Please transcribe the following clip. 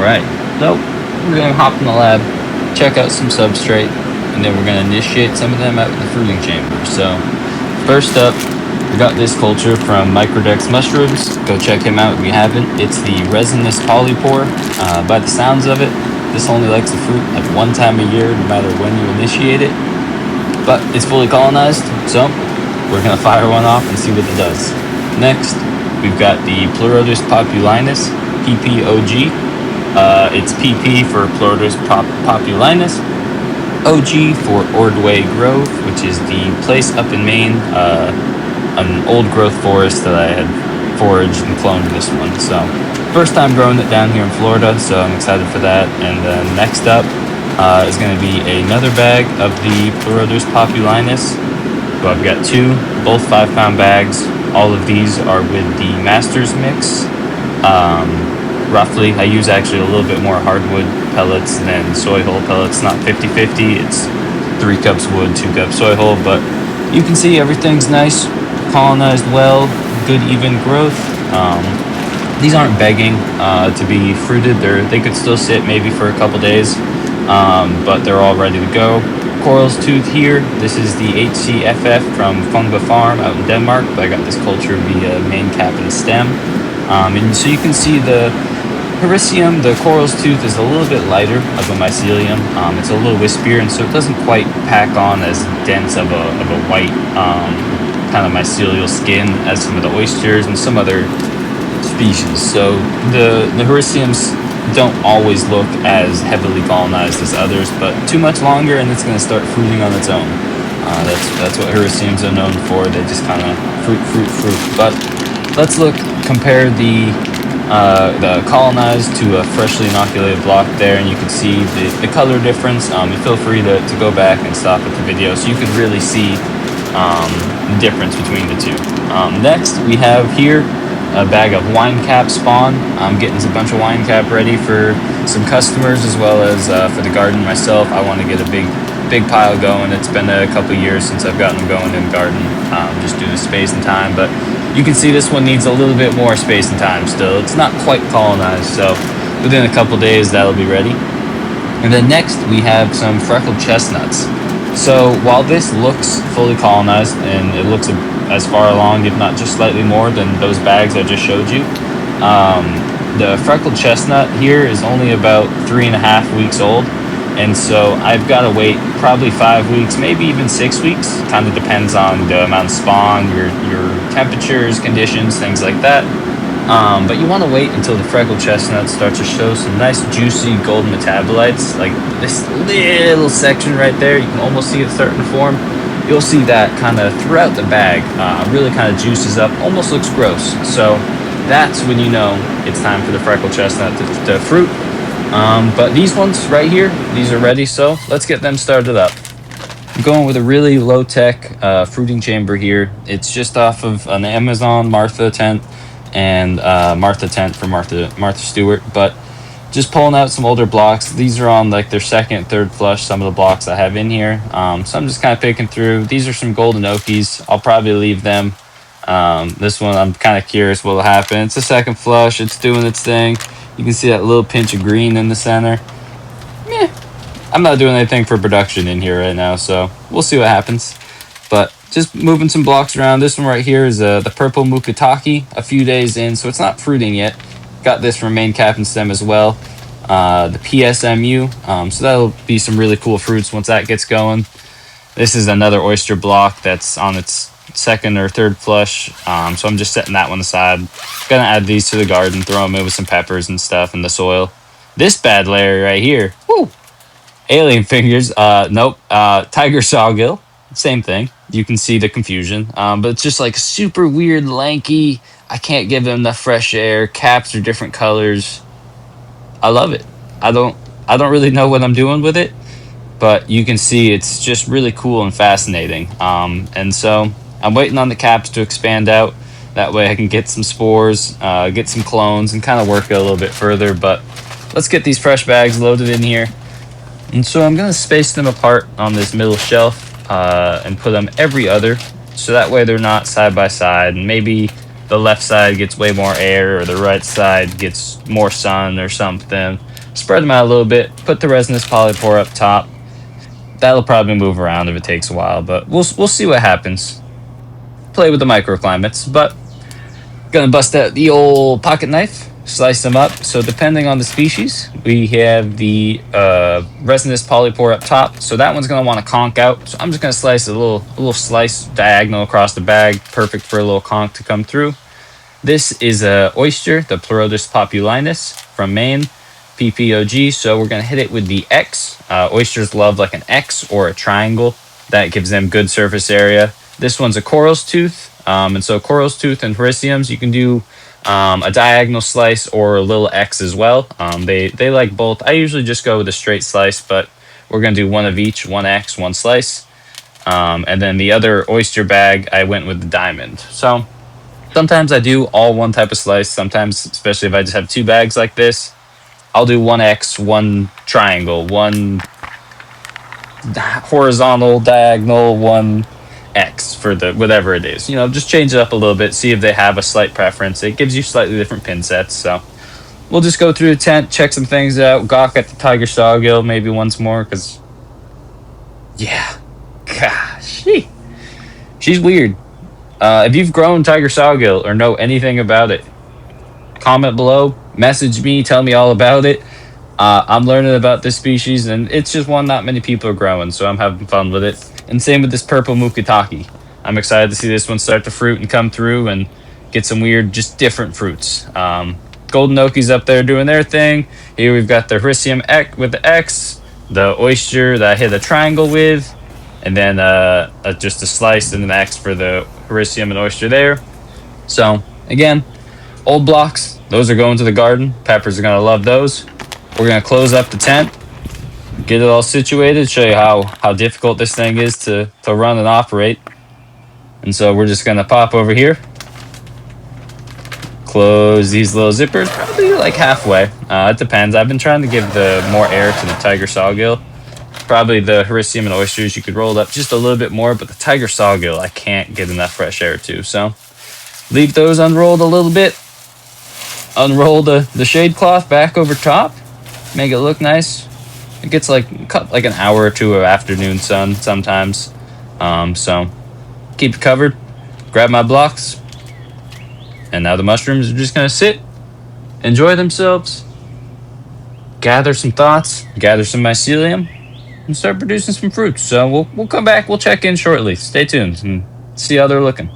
Alright, so we're going to hop in the lab, check out some substrate, and then we're going to initiate some of them out in the fruiting chamber. So first up, we got this culture from Microdex Mushrooms. Go check him out if you haven't. It's the resinous polypore. By the sounds of it, this only likes the fruit like one time a year, no matter when you initiate it. But it's fully colonized, so we're going to fire one off and see what it does. Next, we've got the Pleurodus populinus, PPOG. It's PP for Pleurodus populinus, OG for Ordway Grove, which is the place up in Maine, an old growth forest that I had foraged and cloned this one. So first time growing it down here in Florida, so I'm excited for that. And then next up is going to be another bag of the Pleurodus populinus. So I've got two, both 5-pound bags. All of these are with the Masters mix. Roughly, I use actually a little bit more hardwood pellets than soy hull pellets, not 50-50. It's 3 cups wood, 2 cups soy hull, but you can see everything's nice, colonized well, good even growth. These aren't begging to be fruited. They could still sit maybe for a couple days, but they're all ready to go. Coral's tooth here. This is the HCFF from Fungi Farm out in Denmark. But I got this culture via main cap and stem. And so you can see the Hericium, the coral's tooth, is a little bit lighter of a mycelium. It's a little wispier, and so it doesn't quite pack on as dense of a white kind of mycelial skin as some of the oysters and some other species. So the Hericiums don't always look as heavily colonized as others, but too much longer and it's going to start fruiting on its own. That's what Hericiums are known for. They just kind of fruit. But let's compare the colonized to a freshly inoculated block there, and you can see the color difference. Feel free to go back and stop at the video so you can really see the difference between the two. Next, we have here a bag of wine cap spawn. I'm getting a bunch of wine cap ready for some customers as well as for the garden myself. I want to get a big pile going. It's been a couple years since I've gotten them going in the garden, just due to space and time, but you can see this one needs a little bit more space and time still. It's not quite colonized, so within a couple days that'll be ready. And then next we have some freckled chestnuts. So while this looks fully colonized and it looks as far along, if not just slightly more than those bags I just showed you, the freckled chestnut here is only about 3.5 weeks old. And so I've got to wait probably 5 weeks, maybe even 6 weeks. Kind of depends on the amount of spawn, your temperatures, conditions, things like that. But you want to wait until the freckled chestnut starts to show some nice juicy golden metabolites. Like this little section right there, you can almost see it starting to form. You'll see that kind of throughout the bag, really kind of juices up, almost looks gross. So that's when you know it's time for the freckled chestnut to fruit. But these ones right here, these are ready, so let's get them started up. I'm going with a really low-tech fruiting chamber here. It's just off of an Amazon Martha tent and Martha tent for Martha Stewart, but just pulling out some older blocks. These are on like their second, third flush, some of the blocks I have in here. So I'm just kind of picking through. These are some gold enokis. I'll probably leave them. This one, I'm kind of curious what'll happen. It's a second flush. It's doing its thing. You can see that little pinch of green in the center. I'm not doing anything for production in here right now, so we'll see what happens. But just moving some blocks around. This one right here is the purple mukitake, a few days in, so it's not fruiting yet. Got this from main cap and stem as well. The PSMU, so that'll be some really cool fruits once that gets going. This is another oyster block that's on its second or third flush, so I'm just setting that one aside. Gonna add these to the garden, throw them in with some peppers and stuff in the soil. This bad layer right here, woo, alien fingers. Nope, Tiger Sawgill, same thing. You can see the confusion, but it's just like super weird, lanky. I can't give them enough fresh air. Caps are different colors. I love it. I don't really know what I'm doing with it, but you can see it's just really cool and fascinating. And so I'm waiting on the caps to expand out. That way I can get some spores, get some clones, and kind of work it a little bit further. But let's get these fresh bags loaded in here. And so I'm going to space them apart on this middle shelf and put them every other. So that way they're not side by side. And maybe the left side gets way more air or the right side gets more sun or something. Spread them out a little bit. Put the resinous polypore up top. That'll probably move around if it takes a while, but we'll see what happens. Play with the microclimates, but gonna bust out the old pocket knife, slice them up. So depending on the species, we have the resinous polypore up top. So that one's gonna want to conch out. So I'm just gonna slice a little slice diagonal across the bag, perfect for a little conch to come through. This is a oyster, the Pleurotus populinus from Maine, PPOG. So we're gonna hit it with the X. Oysters love like an X or a triangle. That gives them good surface area. This one's a coral's tooth. And so coral's tooth and hericiums, you can do a diagonal slice or a little X as well. They like both. I usually just go with a straight slice, but we're gonna do one of each, one X, one slice. And then the other oyster bag, I went with the diamond. So sometimes I do all one type of slice. Sometimes, especially if I just have two bags like this, I'll do one X, one triangle, one horizontal, diagonal, one X for the whatever it is. Just change it up a little bit, see if they have a slight preference. It gives you slightly different pin sets. So we'll just go through the tent, check some things out, gawk at the Tiger Sawgill maybe once more, because yeah, gosh, she's weird. If you've grown Tiger Sawgill or know anything about it, comment below, message me, tell me all about it. I'm learning about this species, and it's just one not many people are growing, so I'm having fun with it. And same with this purple mukitake. I'm excited to see this one start to fruit and come through and get some weird, just different fruits. Golden enoki's up there doing their thing. Here we've got the Hericium with the X, the oyster that I hit a triangle with, and then just a slice and an X for the Hericium and oyster there. So again, old blocks, those are going to the garden. Peppers are gonna love those. We're gonna close up the tent, get it all situated, show you how difficult this thing is to run and operate. And so we're just gonna pop over here, close these little zippers, probably like halfway. It depends. I've been trying to give the more air to the Tiger Sawgill. Probably the Hericium and oysters you could roll it up just a little bit more, but the Tiger Sawgill I can't get enough fresh air to. So leave those unrolled a little bit. Unroll the shade cloth back over top, make it look nice. It gets like an hour or two of afternoon sun sometimes. So keep it covered, grab my blocks, and now the mushrooms are just gonna sit, enjoy themselves, gather some thoughts, gather some mycelium, and start producing some fruits. So we'll come back, we'll check in shortly. Stay tuned and see how they're looking.